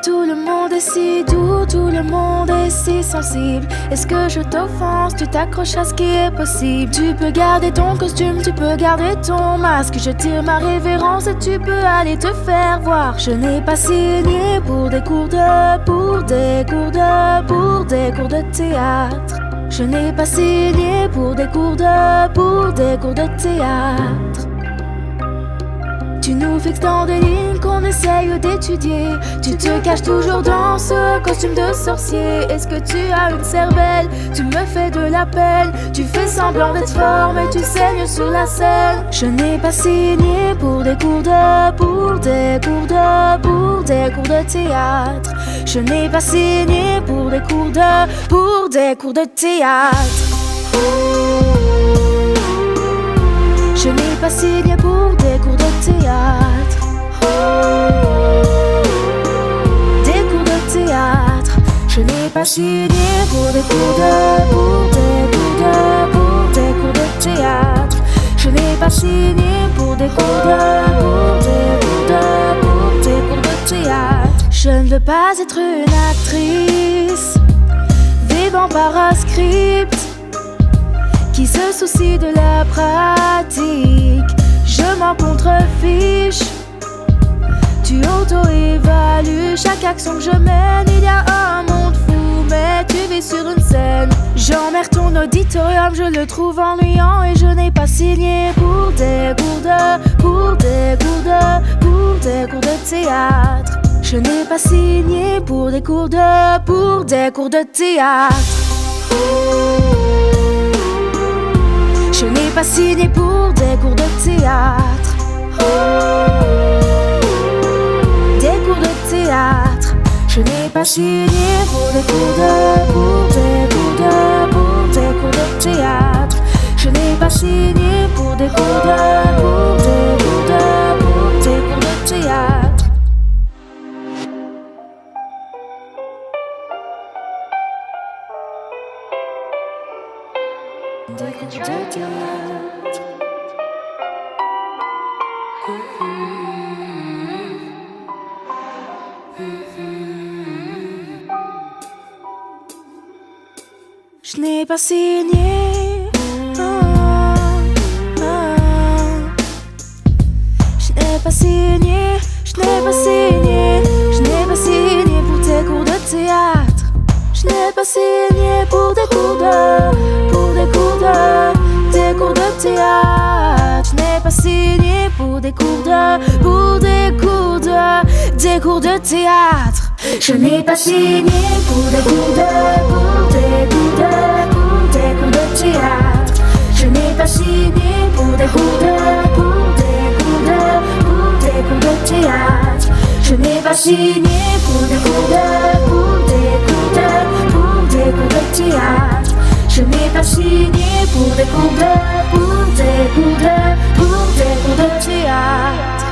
Tout le monde est si doux, tout le monde est si sensible. Est-ce que je t'offense? Tu t'accroches à ce qui est possible. Tu peux garder ton costume, tu peux garder ton masque. Je tire ma révérence et tu peux aller te faire voir. Je n'ai pas signé pour des cours de, pour des cours de théâtre. Je n'ai pas signé pour des cours de théâtre. Tu nous fixes dans des lignes qu'on essaye d'étudier. Tu te caches toujours dans ce costume de sorcier. Est-ce que tu as une cervelle? Tu me fais de la peine. Tu fais semblant d'être fort mais tu saignes sur la scène. Je n'ai pas signé pour des cours de, pour des cours de théâtre. Je n'ai pas signé pour des cours de théâtre. Je n'ai pas signé pour des cours de théâtre. Des cours de théâtre. Je n'ai pas signé pour des cours de, pour des cours de théâtre. Je n'ai pas signé pour des cours de, pour des cours de théâtre. Je ne veux pas être une actrice vivant par un script qui se soucie de la pratique. Je m'en contrefiche. Tu auto-évalues chaque action que je mène. Il y a un monde fou mais tu vis sur une scène. J'emmerde ton auditorium, je le trouve ennuyant. Et je n'ai pas signé pour des cours de, pour des cours de théâtre. Je n'ai pas signé pour des cours de, pour des cours de théâtre. Je n'ai pas signé pour des cours de théâtre. Des cours de théâtre. Je n'ai pas signé pour des cours de, pour des cours de théâtre. Je n'ai pas signé pour des cours de, pour des cours de théâtre. Des cours de théâtre. Je n'ai pas signé. Je n'ai pas signé. Je n'ai pas signé. Je n'ai pas signé pour tes cours de théâtre. Je n'ai pas signé pour des cours de, pour des cours de théâtre. Je n'ai pas signé pour des cours de, pour des cours de théâtre. Je n'ai pas signé pour des cours de, pour des cours de théâtre. Je n'ai pas signé pour des cours de, pour des cours de théâtre. Je n'ai pas signé pour des cours de, pour des cours de théâtre. Je n'ai pas signé pour des cours de, pour des cours de théâtre.